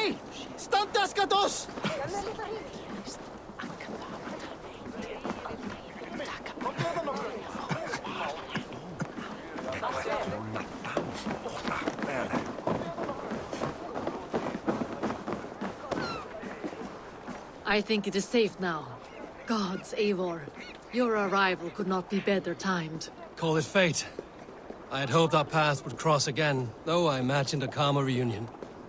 Hei! Standaskatos! I think it is safe now. Gods, Eivor. Your arrival could not be better timed. Call it fate. I had hoped our paths would cross again, though I imagined a calmer reunion.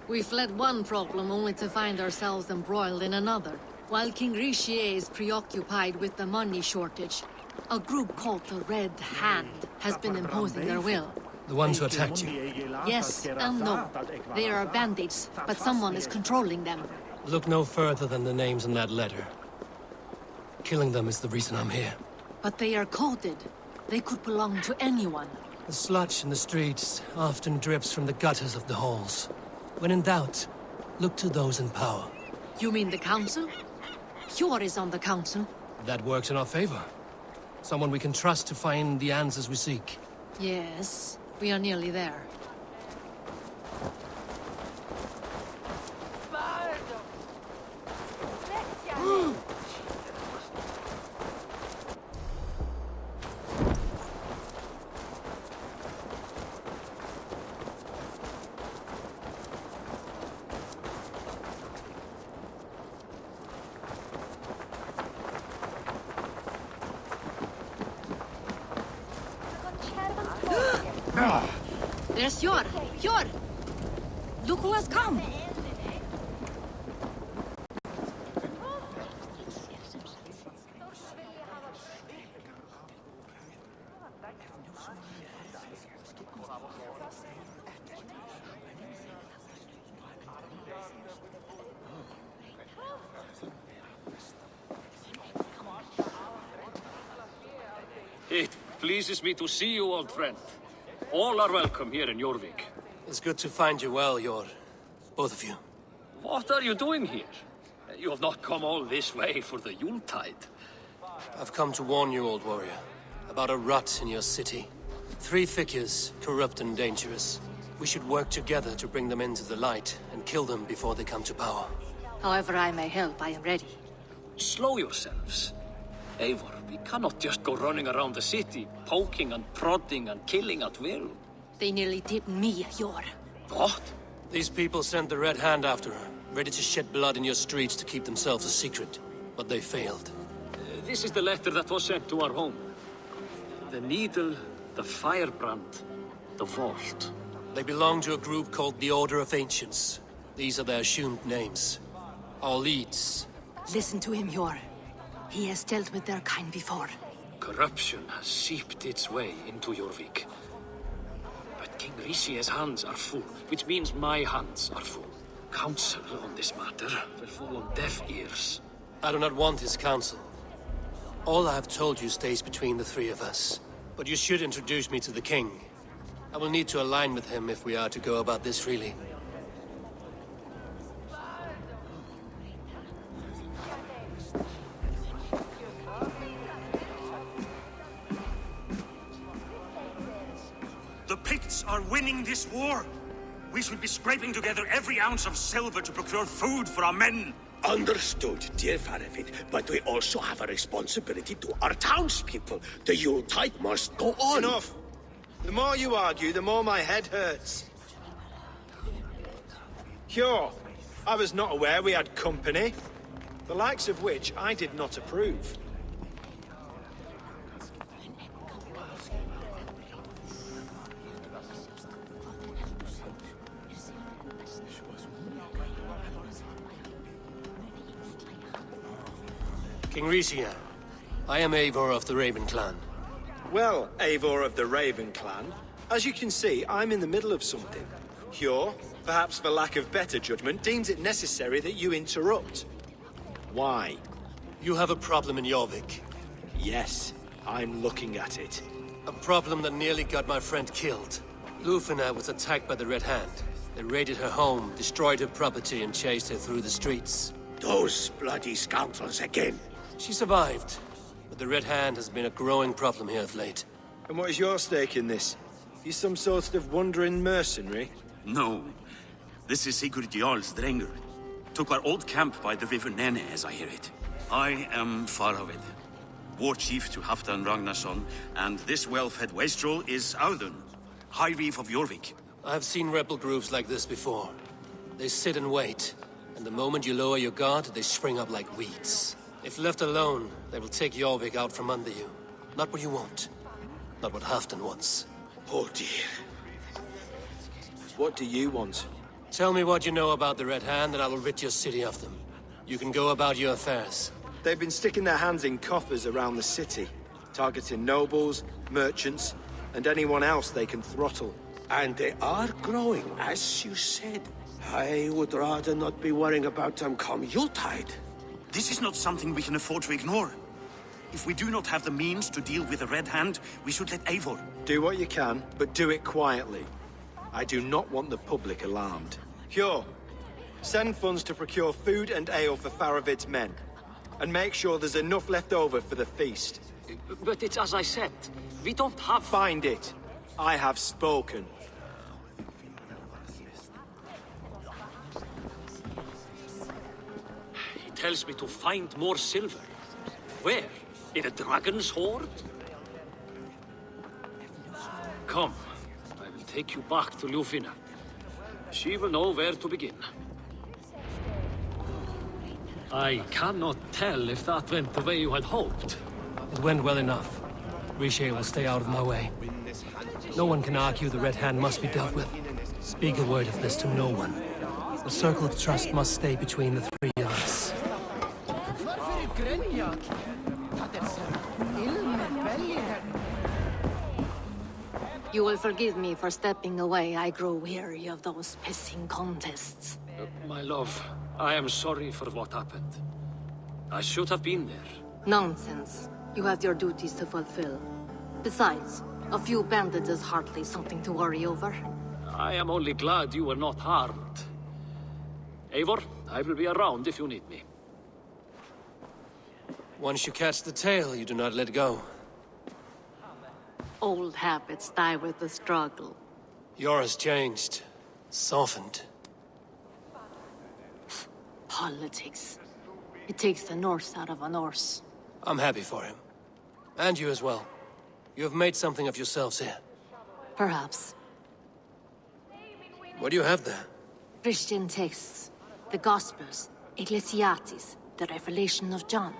We fled one problem only to find ourselves embroiled in another. While King Richier is preoccupied with the money shortage, a group called the Red Hand has been imposing their will. The ones who attacked you. Yes and no. They are bandits, but someone is controlling them. Look no further than the names in that letter. Killing them is the reason I'm here. But they are coded. They could belong to anyone. The sludge in the streets often drips from the gutters of the halls. When in doubt, look to those in power. You mean the council? Hjor is on the council. That works in our favor. Someone we can trust to find the answers we seek. Yes, we are nearly there. There's Hjor! Hjor! Look who has come! It pleases me to see you, old friend. All are welcome here in Jorvik. It's good to find you well, Hjor. Both of you. What are you doing here? You have not come all this way for the Yuletide. I've come to warn you, old warrior, about a rot in your city. 3 figures, corrupt and dangerous. We should work together to bring them into the light and kill them before they come to power. However I may help, I am ready. Slow yourselves. Eivor, we cannot just go running around the city, poking and prodding and killing at will. They nearly did me, Hjor. What? These people sent the Red Hand after her, ready to shed blood in your streets to keep themselves a secret. But they failed. This is the letter that was sent to our home. The needle, the firebrand, the vault. They belong to a group called the Order of Ancients. These are their assumed names. Our leads. Listen to him, Hjor. He has dealt with their kind before. Corruption has seeped its way into Jorvik. But King Richier's hands are full, which means my hands are full. Counsel on this matter will fall on deaf ears. I do not want his counsel. All I have told you stays between the 3 of us. But you should introduce me to the king. I will need to align with him if we are to go about this freely. The Picts are winning this war. We should be scraping together every ounce of silver to procure food for our men. Understood, dear Farafit, but we also have a responsibility to our townspeople. The Yuletide must go on. Enough! The more you argue, the more my head hurts. Hjor, I was not aware we had company, the likes of which I did not approve. King Richier, I am Eivor of the Raven clan. Well, Eivor of the Raven clan, as you can see, I'm in the middle of something. Hjor, perhaps for lack of better judgment, deems it necessary that you interrupt. Why? You have a problem in Jorvik. Yes, I'm looking at it. A problem that nearly got my friend killed. Lufina was attacked by the Red Hand. They raided her home, destroyed her property, and chased her through the streets. Those bloody scoundrels again. She survived, but the Red Hand has been a growing problem here of late. And what is your stake in this? You some sort of wandering mercenary? No. This is Sigurd Jarl's Drengr. Took our old camp by the river Nene, as I hear it. I am Faravid, war chief to Halfdan Ragnarsson, and this well-fed wastrel is Audun, High Reeve of Jorvik. I've seen rebel groups like this before. They sit and wait, and the moment you lower your guard, they spring up like weeds. If left alone, they will take Jorvik out from under you. Not what you want. Not what Halfdan wants. Oh dear. What do you want? Tell me what you know about the Red Hand, and I will rid your city of them. You can go about your affairs. They've been sticking their hands in coffers around the city, targeting nobles, merchants, and anyone else they can throttle. And they are growing, as you said. I would rather not be worrying about them come Yuletide. This is not something we can afford to ignore. If we do not have the means to deal with the Red Hand, we should let Eivor. Do what you can, but do it quietly. I do not want the public alarmed. Hjor, send funds to procure food and ale for Faravid's men. And make sure there's enough left over for the feast. But it's as I said, we don't have... Find it. I have spoken. He tells me to find more silver. Where? In a dragon's hoard? Come, I will take you back to Ljufina. She will know where to begin. I cannot tell if that went the way you had hoped. It went well enough. Riche will stay out of my way. No one can argue the Red Hand must be dealt with. Speak a word of this to no one. The circle of trust must stay between the three of us. You will forgive me for stepping away. I grow weary of those pissing contests. My love, I am sorry for what happened. I should have been there. Nonsense. You have your duties to fulfill. Besides, a few bandits is hardly something to worry over. I am only glad you were not harmed. Eivor, I will be around if you need me. Once you catch the tail, you do not let go. Old habits die with the struggle. Yours changed. Softened. Politics. It takes the Norse out of a Norse. I'm happy for him. And you as well. You have made something of yourselves here. Perhaps. What do you have there? Christian texts. The Gospels. Ecclesiastes. The Revelation of John.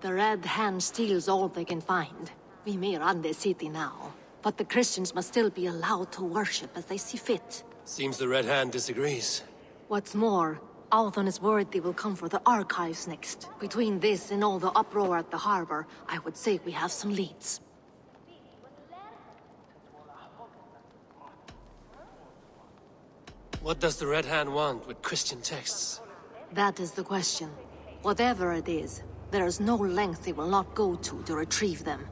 The Red Hand steals all they can find. We may run the city now, but the Christians must still be allowed to worship as they see fit. Seems the Red Hand disagrees. What's more, Althon is worried they will come for the archives next. Between this and all the uproar at the harbor, I would say we have some leads. What does the Red Hand want with Christian texts? That is the question. Whatever it is, there is no length they will not go to retrieve them.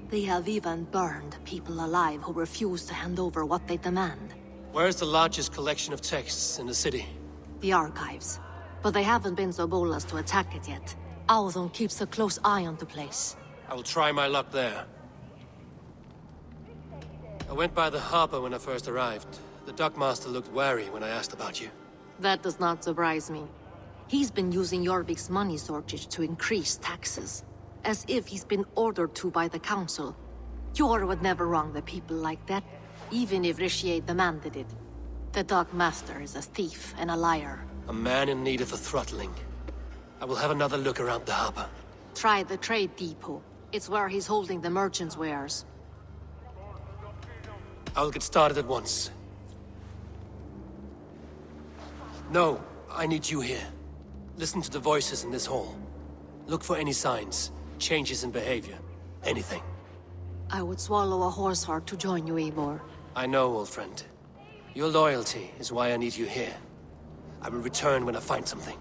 They have even burned people alive who refuse to hand over what they demand. Where's the largest collection of texts in the city? The archives. But they haven't been so bold as to attack it yet. Althon keeps a close eye on the place. I will try my luck there. I went by the harbor when I first arrived. The dockmaster looked wary when I asked about you. That does not surprise me. He's been using Jorvik's money shortage to increase taxes. As if he's been ordered to by the council. Hjor would never wrong the people like that, even if Richier demanded it. The dockmaster is a thief and a liar. A man in need of a throttling. I will have another look around the harbor. Try the trade depot. It's where he's holding the merchants' wares. I will get started at once. No, I need you here. Listen to the voices in this hall. Look for any signs, changes in behavior, anything. I would swallow a horse heart to join you, Eivor. I know, old friend. Your loyalty is why I need you here. I will return when I find something.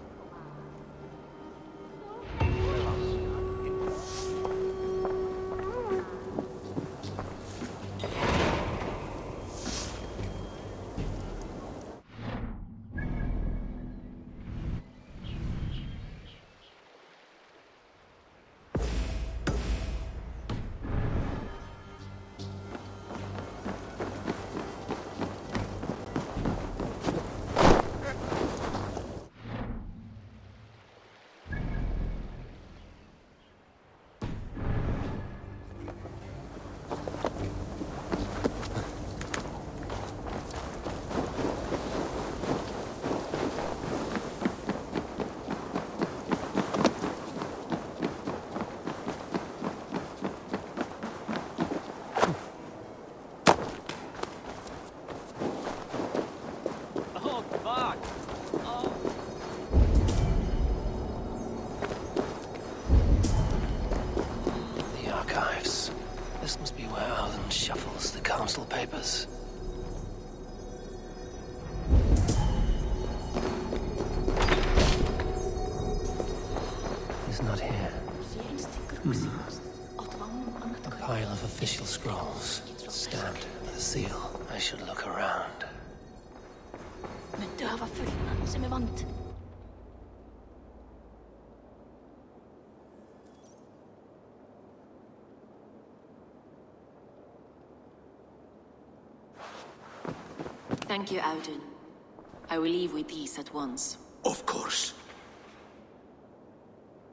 Official scrolls, stamped with a seal. I should look around. Med döva följderna som är vant. Thank you, Audun. I will leave with these at once. Of course.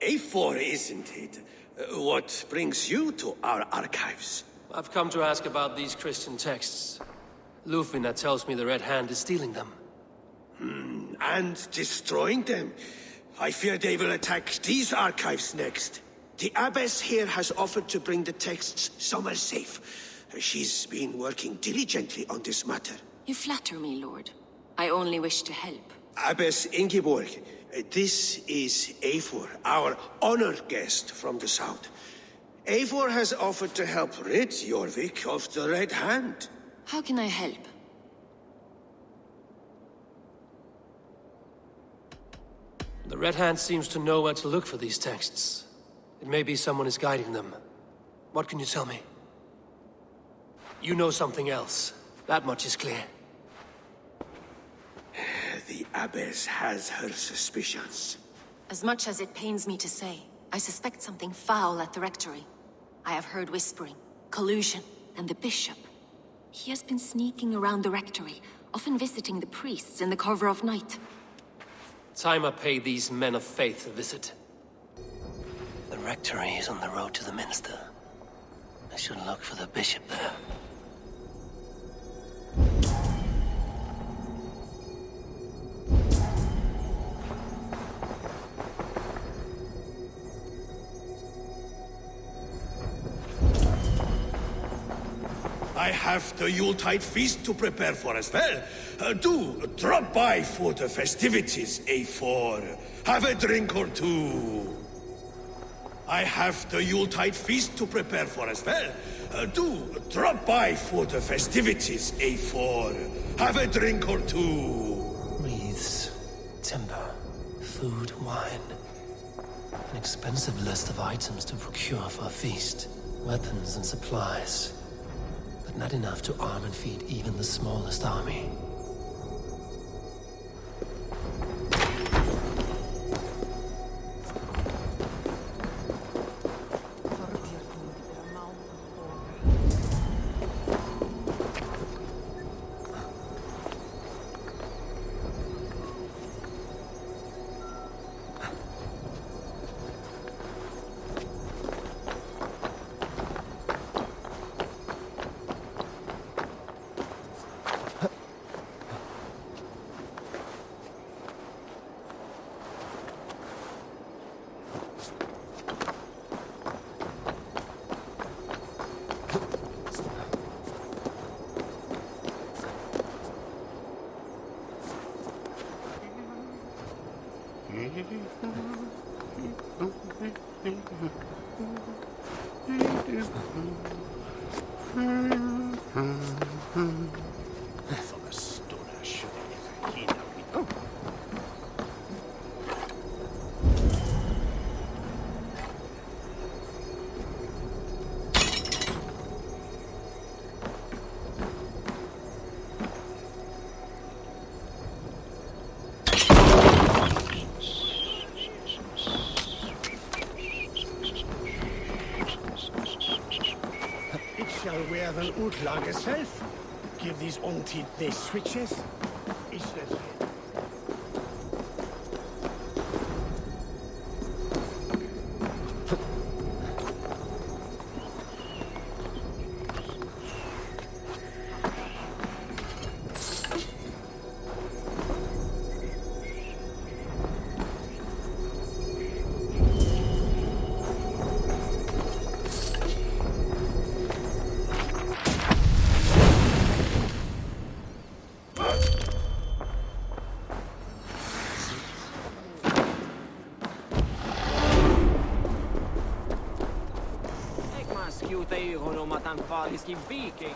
A4, isn't it? What brings you to our archives? I've come to ask about these Christian texts. Lufina tells me the Red Hand is stealing them. And destroying them. I fear they will attack these archives next. The abbess here has offered to bring the texts somewhere safe. She's been working diligently on this matter. You flatter me, Lord. I only wish to help. Abbess Ingeborg, this is Eivor, our honored guest from the south. Eivor has offered to help rid Jorvik of the Red Hand. How can I help? The Red Hand seems to know where to look for these texts. It may be someone is guiding them. What can you tell me? You know something else. That much is clear. The abbess has her suspicions. As much as it pains me to say, I suspect something foul at the rectory. I have heard whispering, collusion, and the bishop. He has been sneaking around the rectory, often visiting the priests in the cover of night. Time I pay these men of faith a visit. The rectory is on the road to the minster. I should look for the bishop there. I have the Yuletide feast to prepare for as well. Do drop by for the festivities, A4. Have a drink or two. I have the Yuletide feast to prepare for as well. Do drop by for the festivities, A4. Have a drink or two. Wreaths, timber, food, wine. An expensive list of items to procure for a feast. Weapons and supplies. But not enough to arm and feed even the smallest army. Shall wear the Utlag itself. Give these unteed their switches. Ich will honom att han farisk i viking.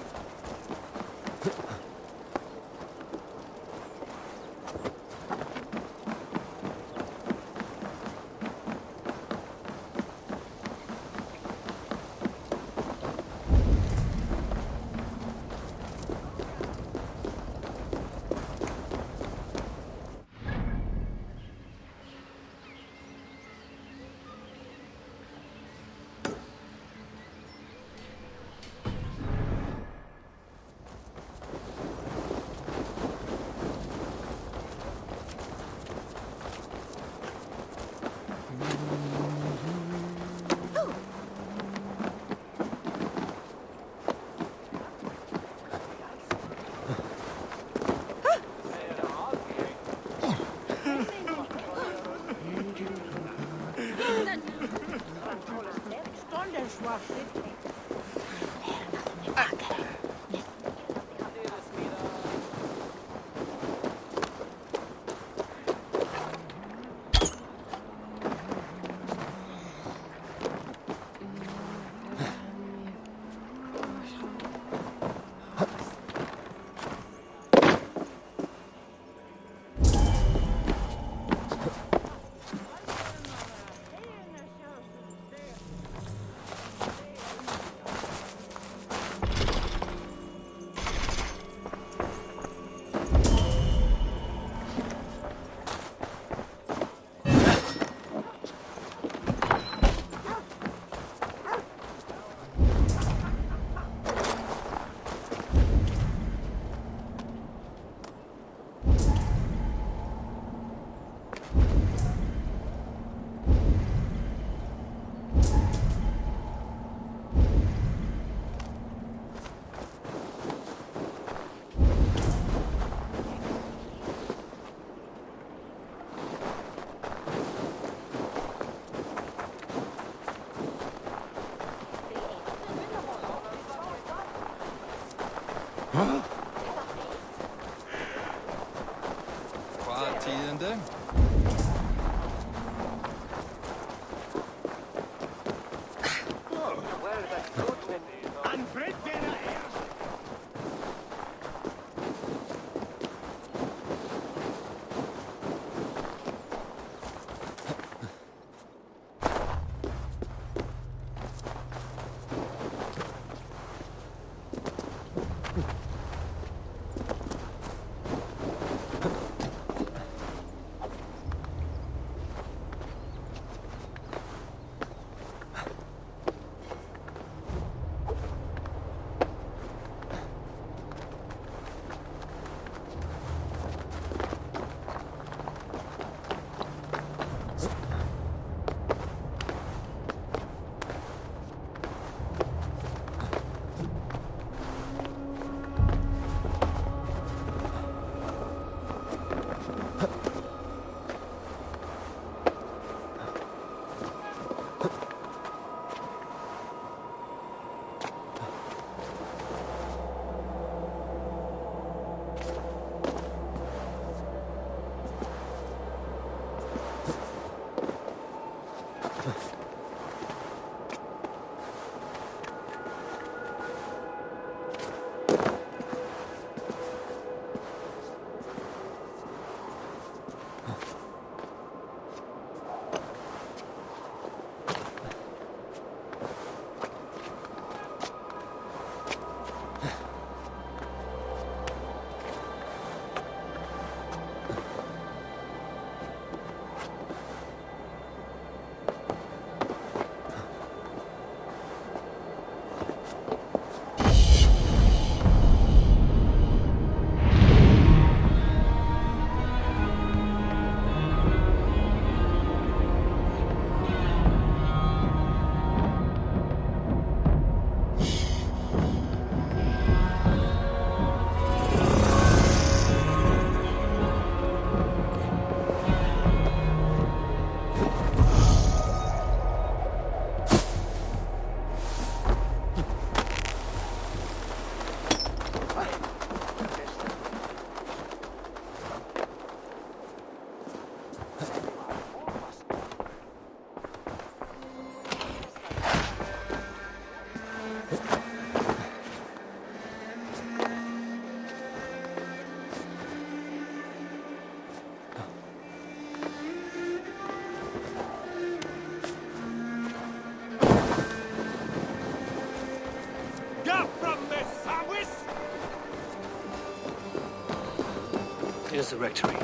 Here's the rectory.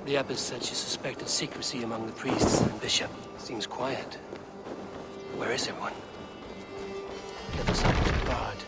The abbess said she suspected secrecy among the priests and bishop. Seems quiet. Where is everyone? The other side is barred.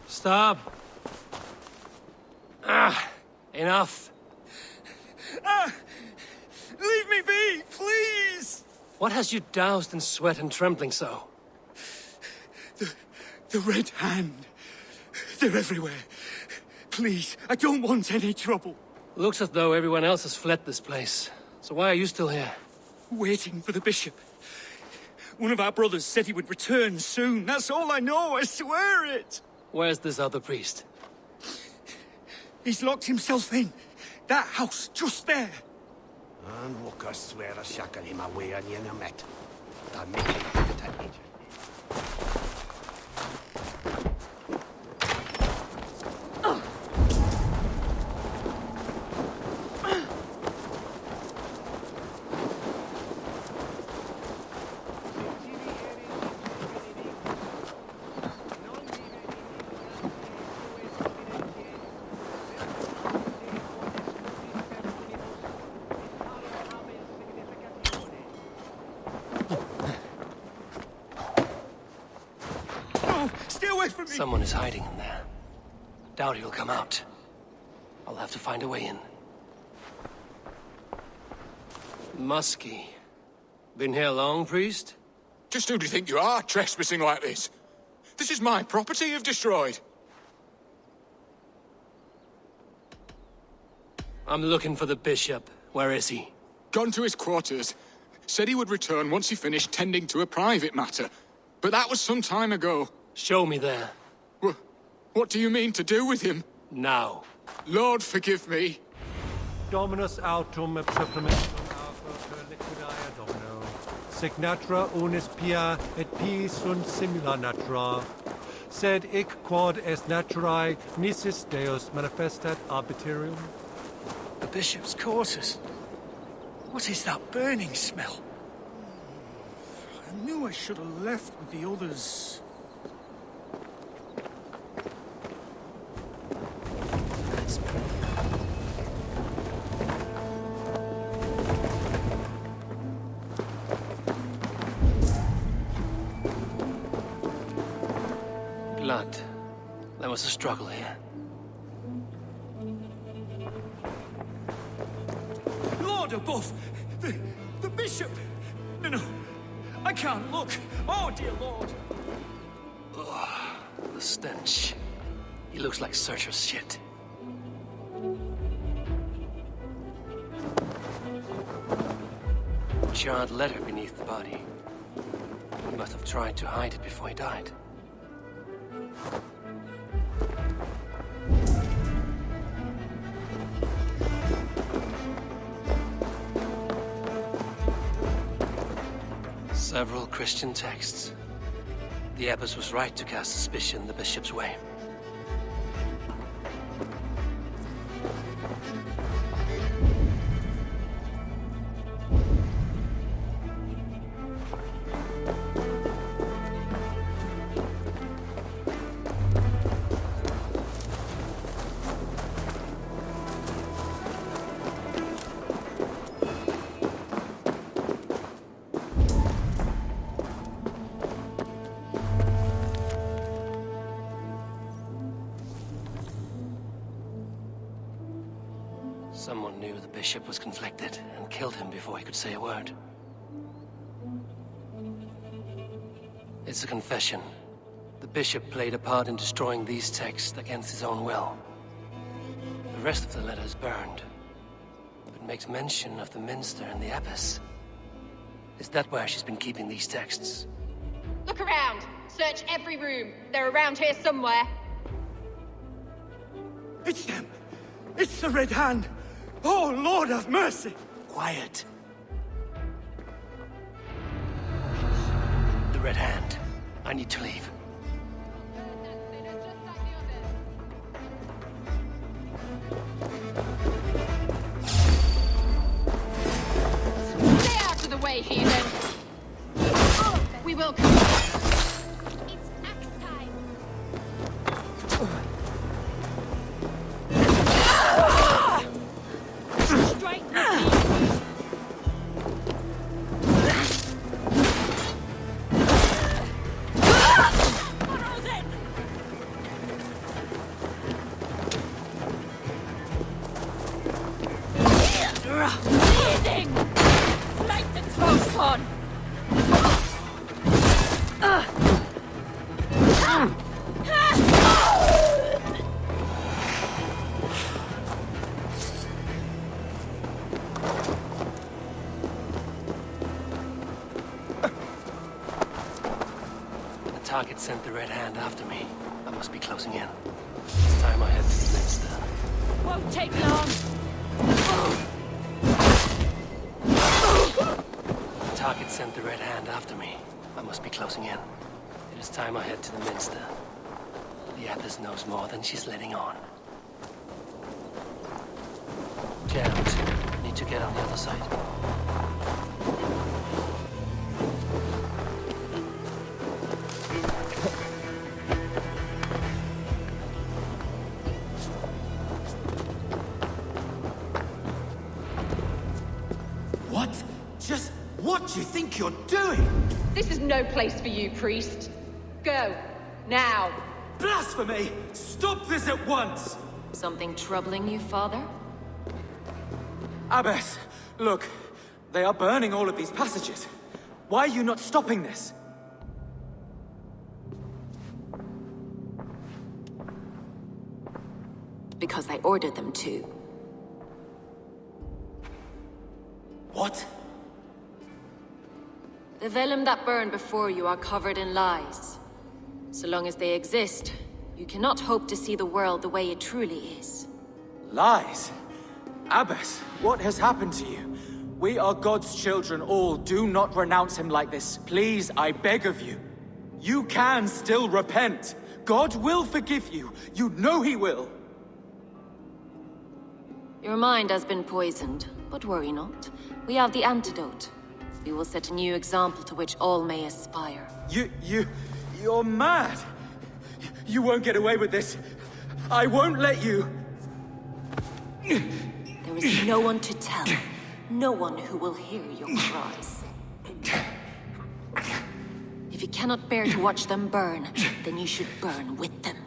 Stop. Enough. Leave me be, please! What has you doused in sweat and trembling so? The Red Hand. They're everywhere. Please, I don't want any trouble. Looks as though everyone else has fled this place. So why are you still here? Waiting for the bishop. One of our brothers said he would return soon. That's all I know, I swear it! Where's this other priest? He's locked himself in. That house, just there. An waka swear a shaka him away on yen a met. Stay away from me! Someone is hiding in there. Doubt he'll come out. I'll have to find a way in. Muskie. Been here long, priest? Just who do you think you are, trespassing like this? This is my property you've destroyed. I'm looking for the bishop. Where is he? Gone to his quarters. Said he would return once he finished tending to a private matter. But that was some time ago. Show me there. What do you mean to do with him? Now. Lord, forgive me. Dominus autum supplementum alpha per liquidae domino. Signatra unis pia et pi sunt simula natura. Sed hic quod est naturae nisis Deus manifestat arbitrium. The bishop's quarters. What is that burning smell? I knew I should have left with the others. Blood. There was a struggle here. Lord above! The bishop! No, I can't look! Oh, dear Lord! Ugh, the stench. He looks like Searcher's shit. Charred letter beneath the body. He must have tried to hide it before he died. Several Christian texts. The abbess was right to cast suspicion the bishop's way. Someone knew the bishop was conflicted and killed him before he could say a word. It's a confession. The bishop played a part in destroying these texts against his own will. The rest of the letter is burned, but makes mention of the minster and the abbess. Is that where she's been keeping these texts? Look around! Search every room. They're around here somewhere. It's them! It's the Red Hand! Oh, Lord have mercy! Quiet. The Red Hand. I need to leave. Stay out of the way, heathen! We will come. It's axe time. Strike me. Bleeding! Like the close one! The target sent the Red Hand after me. I must be closing in. It's time I head to the Minster. Won't take long! The target sent the Red Hand after me. I must be closing in. It is time I head to the Minster. The Abbess knows more than she's letting on. Jammed. Need to get on the other side. What? Just what do you think you're doing? This is no place for you, priest. Go. Now. Blasphemy! Stop this at once! Something troubling you, Father? Abbess, look. They are burning all of these passages. Why are you not stopping this? Because I ordered them to. What? The vellum that burned before you are covered in lies. So long as they exist, you cannot hope to see the world the way it truly is. Lies? Abbess, what has happened to you? We are God's children all. Do not renounce him like this. Please, I beg of you. You can still repent. God will forgive you. You know he will. Your mind has been poisoned, but worry not. We have the antidote. We will set a new example to which all may aspire. You're mad. You won't get away with this. I won't let you. There is no one to tell. No one who will hear your cries. If you cannot bear to watch them burn, then you should burn with them.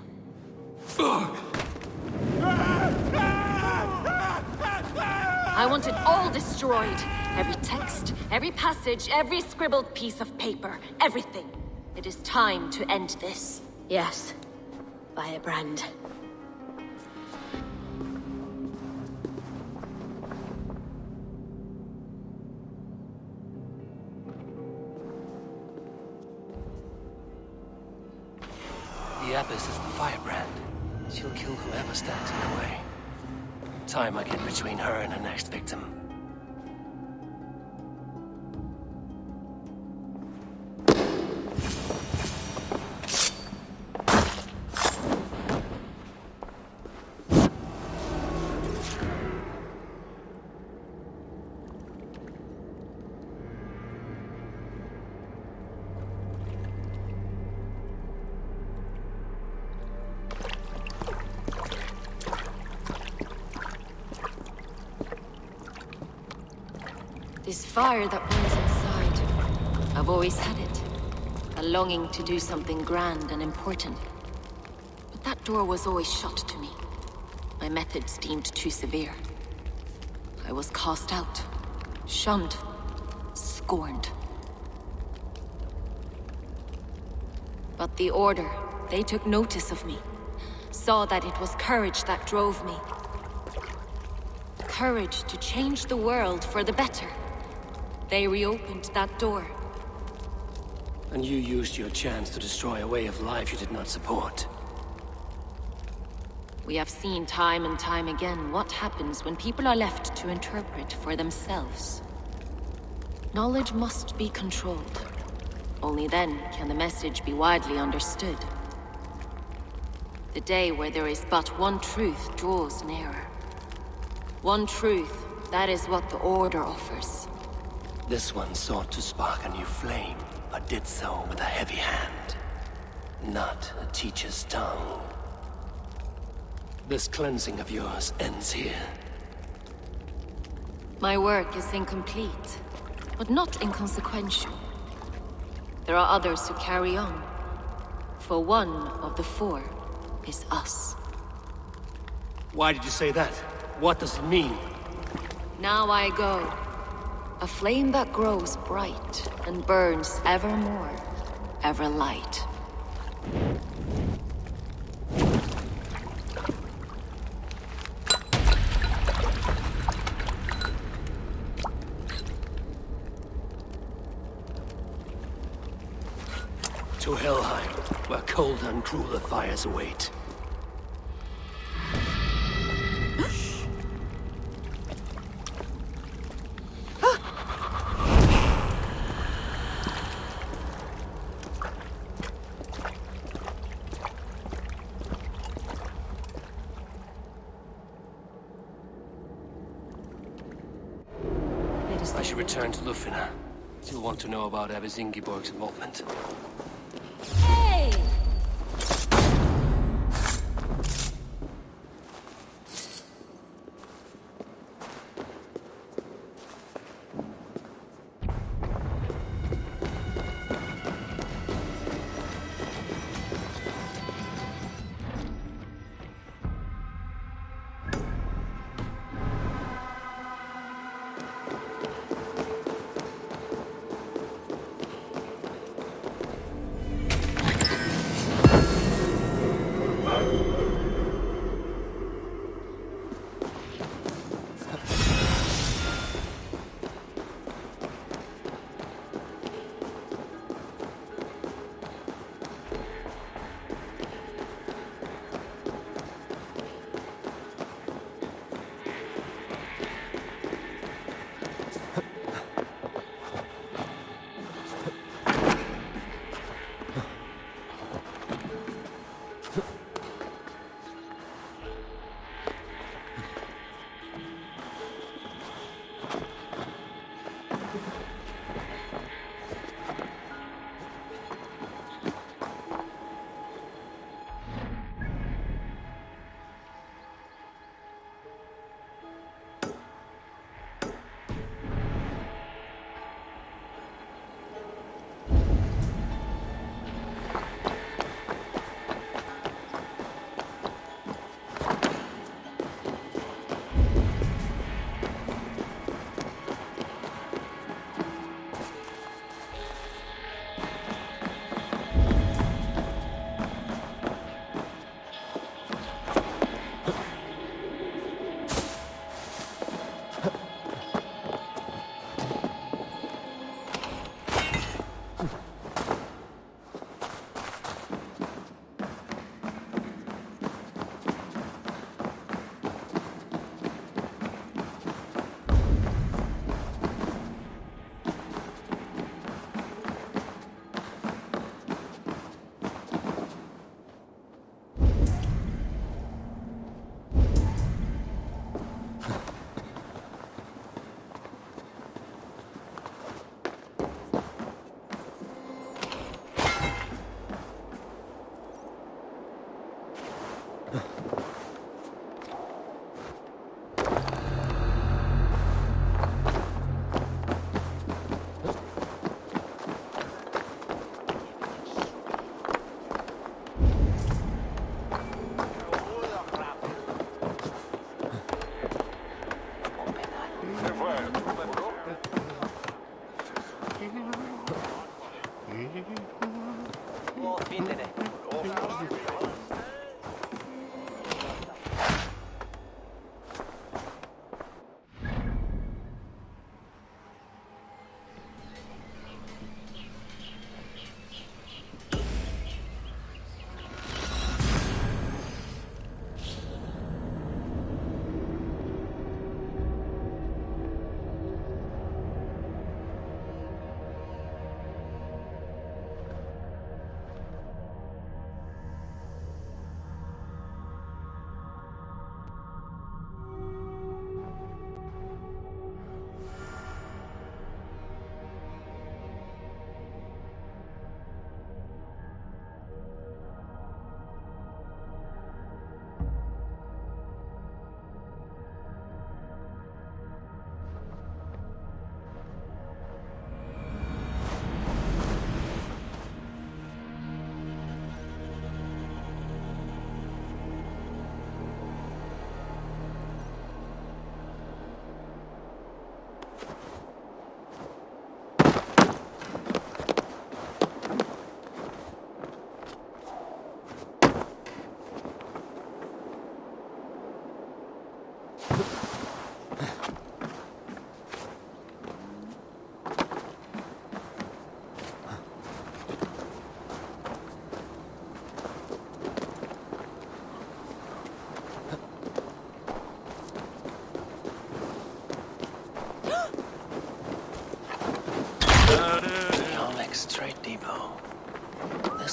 I want it all destroyed. Every text, every passage, every scribbled piece of paper, everything. It is time to end this. Yes, Firebrand. The Abbess is the Firebrand. She'll kill whoever stands in her way. Time I get between her and her next victim. This fire that burns inside, I've always had it. A longing to do something grand and important. But that door was always shut to me. My methods deemed too severe. I was cast out, shunned, scorned. But the Order, they took notice of me. Saw that it was courage that drove me. Courage to change the world for the better. They reopened that door. And you used your chance to destroy a way of life you did not support. We have seen time and time again what happens when people are left to interpret for themselves. Knowledge must be controlled. Only then can the message be widely understood. The day where there is but one truth draws nearer. One truth, that is what the Order offers. This one sought to spark a new flame, but did so with a heavy hand. Not a teacher's tongue. This cleansing of yours ends here. My work is incomplete, but not inconsequential. There are others who carry on. For one of the four is us. Why did you say that? What does it mean? Now I go. A flame that grows bright and burns ever more, ever light. To Helheim, where cold and crueler fires await. I should return to Lufina. Still want to know about Abbess Ingeborg's involvement. Hey!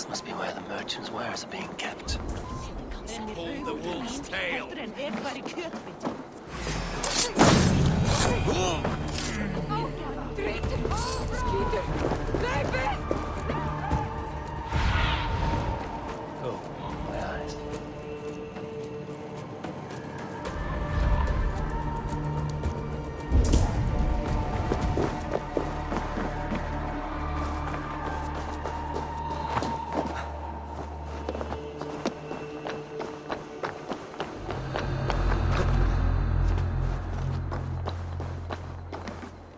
This must be where the merchants' wares are being kept. Pull the wolf's tail. Oh, my eyes.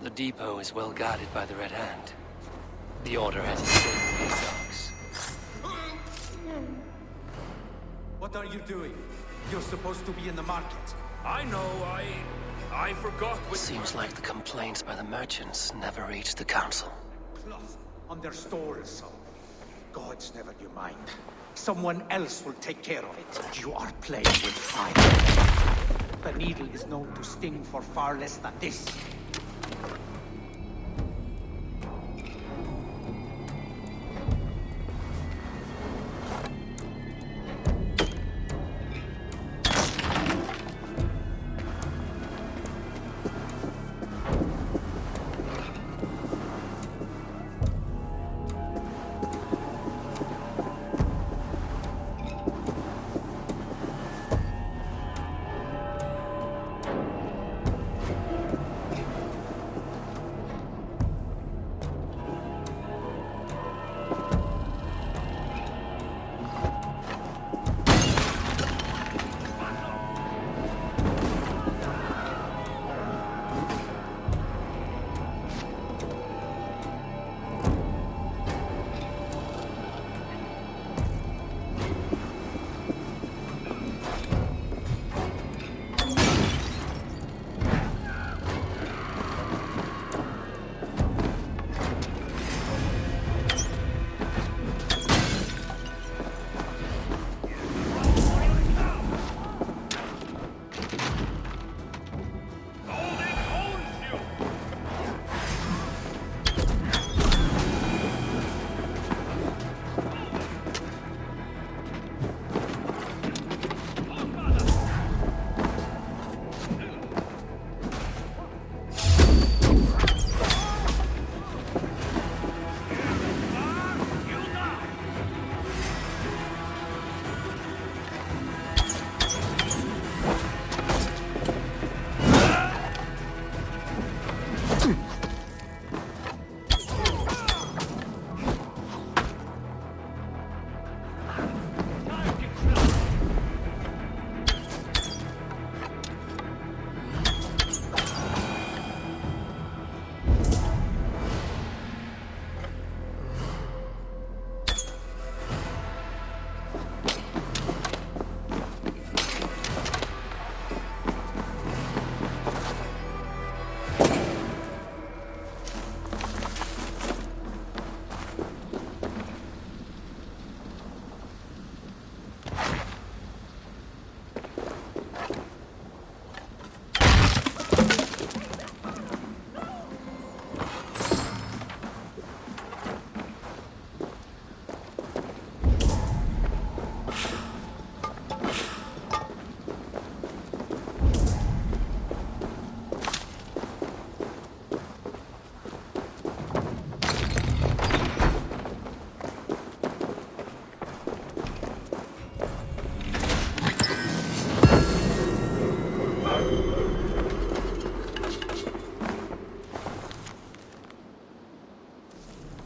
The depot is well guarded by the Red Hand. The Order has escaped these dogs. What are you doing? You're supposed to be in the market. I know, I forgot what... Seems like the complaints by the merchants never reached the council. Cloth on their stores. Gods, never you mind. Someone else will take care of it. You are playing with fire. The needle is known to sting for far less than this.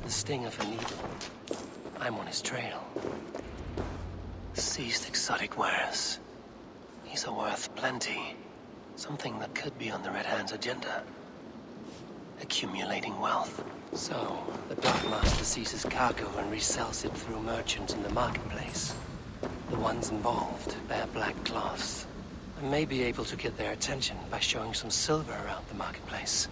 Sting of a needle. I'm on his trail. Seized exotic wares. These are worth plenty. Something that could be on the Red Hand's agenda. Accumulating wealth. So, the Dark Master seizes cargo and resells it through merchants in the marketplace. The ones involved bear black cloths. I may be able to get their attention by showing some silver around the marketplace.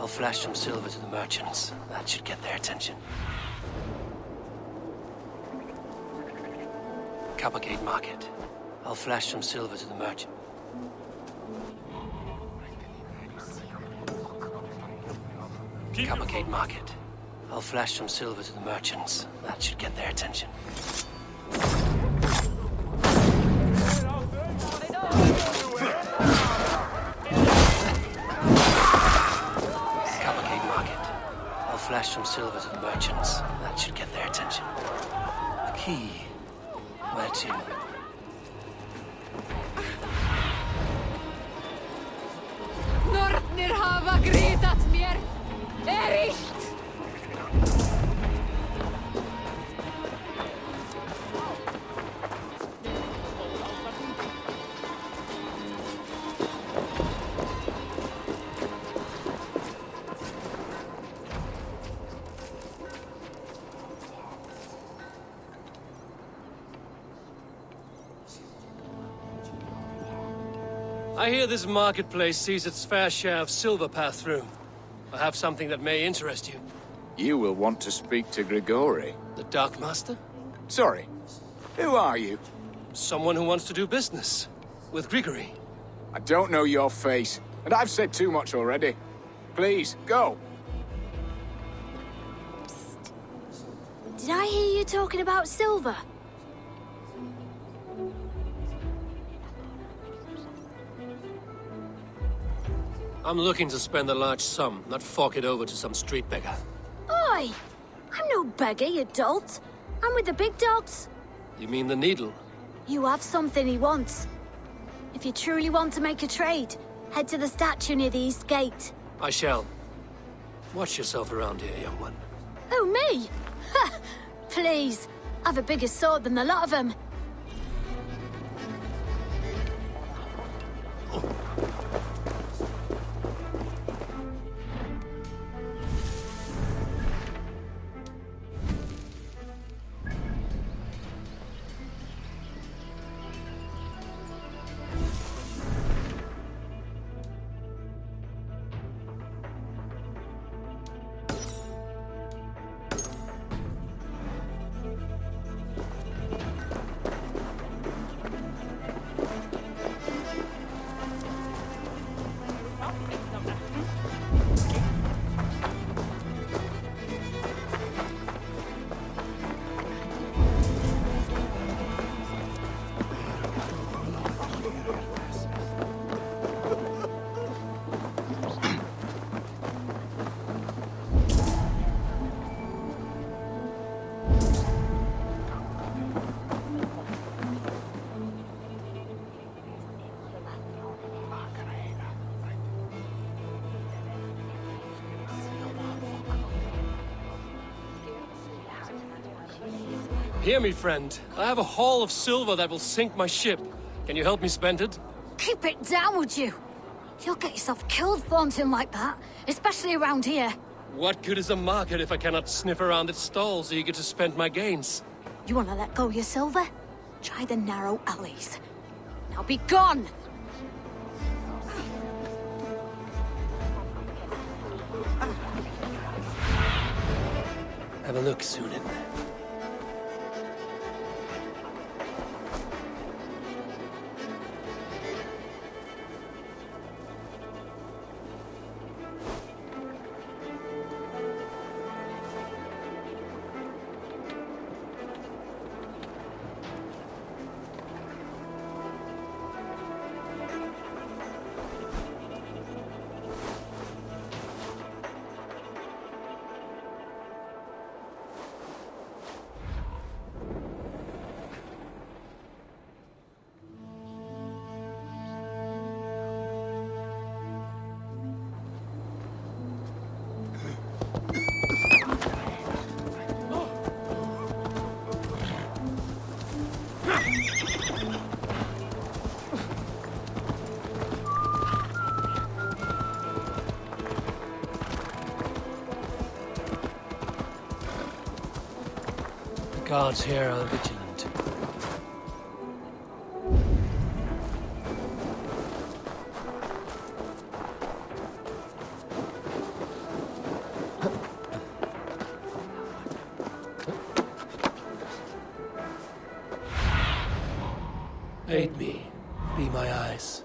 I'll flash some silver to the merchants. That should get their attention. Cavalcade Market. I'll flash some silver to the merchant. Cavalcade Market. I'll flash some silver to the merchants. That should get their attention. Cavalcade Market. I'll flash some silver to the merchants. That should get their attention. The key. Where to? Nornir hafa gritat mér. Illt! I hear this marketplace sees its fair share of silver pass through. I have something that may interest you. You will want to speak to Grigori. The Dark Master? Sorry. Who are you? Someone who wants to do business. With Grigori. I don't know your face, and I've said too much already. Please, go. Did I hear you talking about silver? I'm looking to spend a large sum, not fork it over to some street beggar. Oi! I'm no beggar, you dolt. I'm with the big dogs. You mean the needle? You have something he wants. If you truly want to make a trade, head to the statue near the East Gate. I shall. Watch yourself around here, young one. Oh, me? Ha! Please. I've a bigger sword than the lot of them. Hear me, friend. I have a haul of silver that will sink my ship. Can you help me spend it? Keep it down, would you? You'll get yourself killed flaunting like that, especially around here. What good is a market if I cannot sniff around its stalls eager to spend my gains? You want to let go of your silver? Try the narrow alleys. Now be gone! Have a look, Sunan. Guards here are vigilant. Aid me. Be my eyes.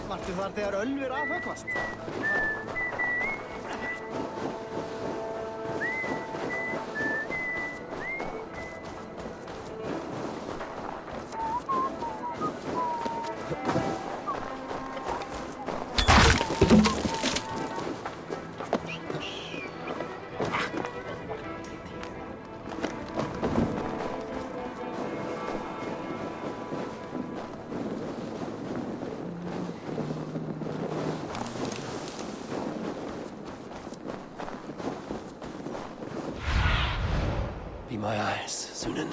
Varstu þar þegar ölvur afhöggvast? Be my eyes, Sunan.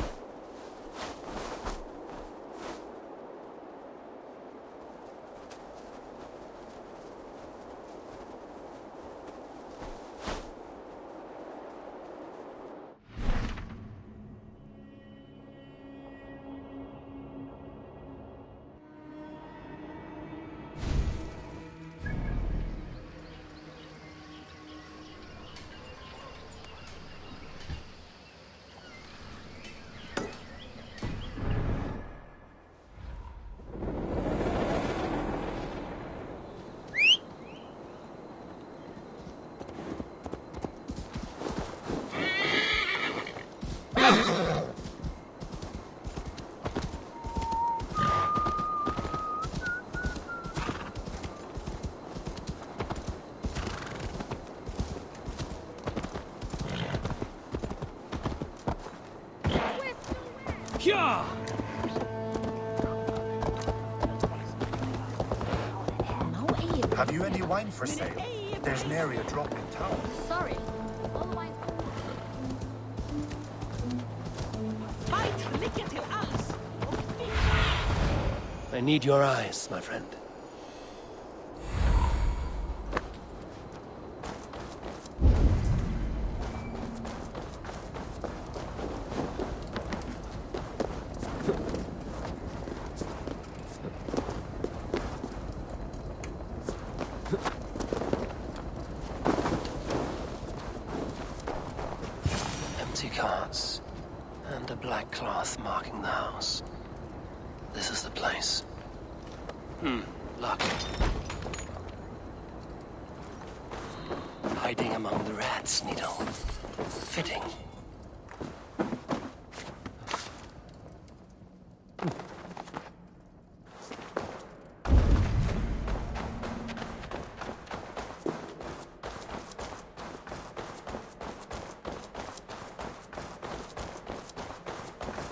Yeah! Have you any wine for sale? There's nary a drop in town. Sorry. All the wine. I need your eyes, my friend. Empty carts, and a black cloth marking the house. This is the place. Locked. Hiding among the rats, Needle. Fitting.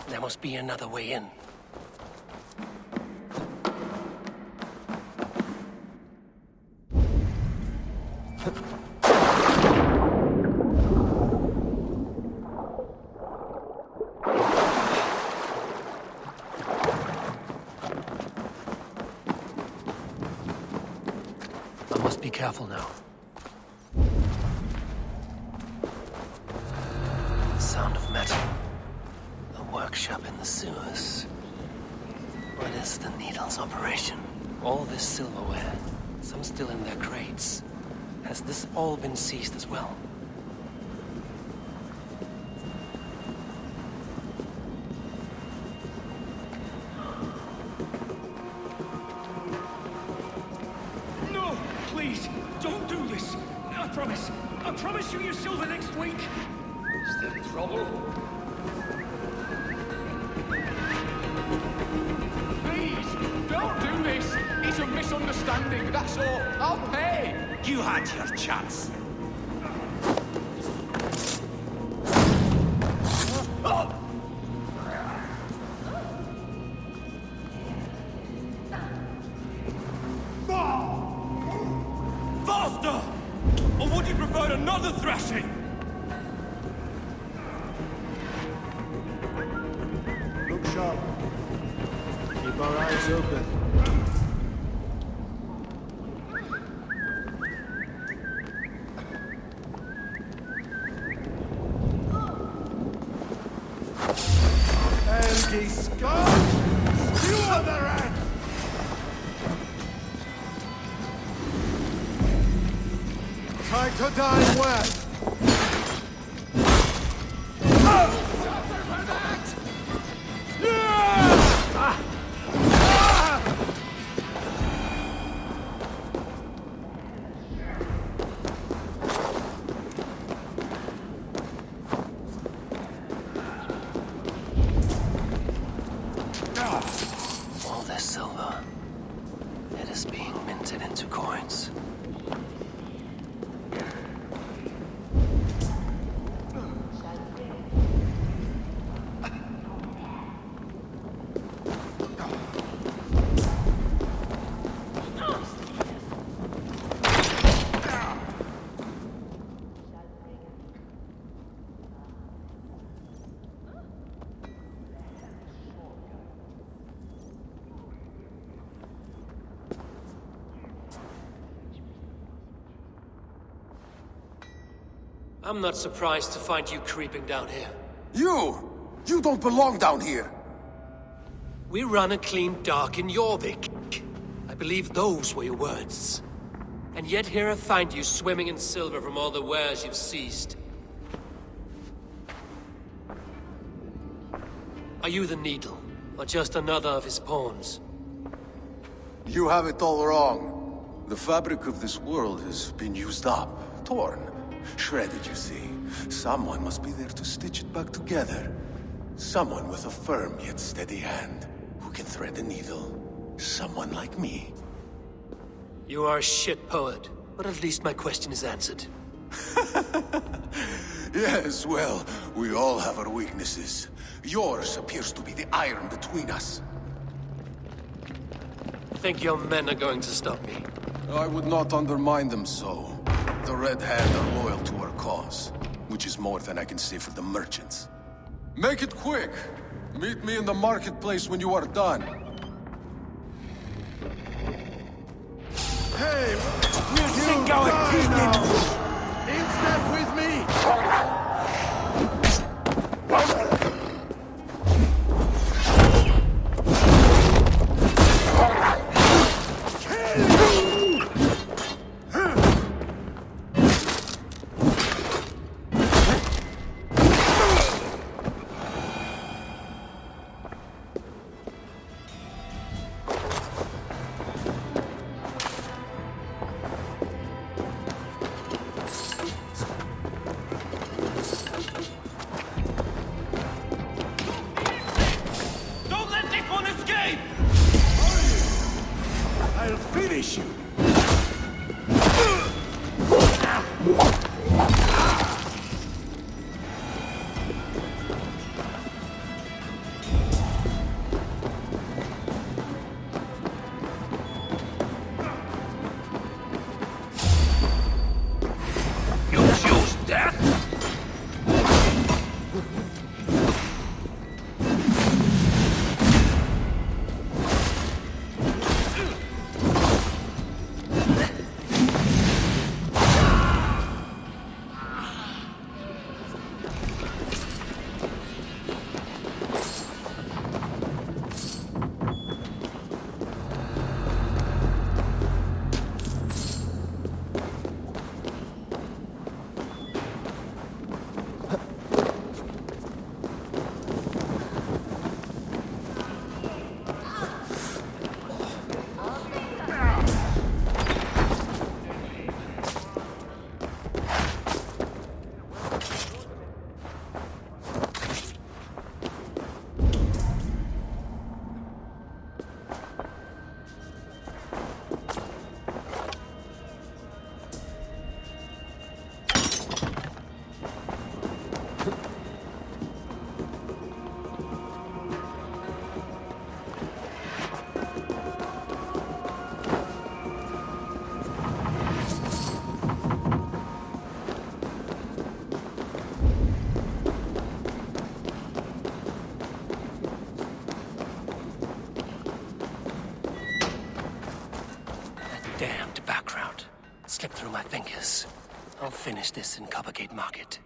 There must be another way in. I must be careful now. The sound of metal. A workshop in the sewers. What is the Needle's operation? All this silverware, some still in their crates. Has this all been seized as well? No! Please, don't do this! I promise you your silver next week! Is there trouble? Please, don't do this. It's a misunderstanding, that's all. I'll pay. You had your chance. Faster! Or would you prefer another thrashing? Look sharp. our eyes open. And ye scum! You are the rat! Time to die well! All this silver, it is being minted into coins. I'm not surprised to find you creeping down here. You don't belong down here! We run a clean dock in Jorvik. I believe those were your words. And yet here I find you swimming in silver from all the wares you've seized. Are you the Needle, or just another of his pawns? You have it all wrong. The fabric of this world has been used up, torn, shredded, you see. Someone must be there to stitch it back together. Someone with a firm yet steady hand, who can thread the needle. Someone like me. You are a shit poet, but at least my question is answered. Yes, well, we all have our weaknesses. Yours appears to be the iron between us. Think your men are going to stop me? I would not undermine them so. The Red Hand are loyal to our cause, which is more than I can say for the merchants. Make it quick! Meet me in the marketplace when you are done. Hey! You go In step with me! I'll finish you! You choose death? finish this in Coppergate Market.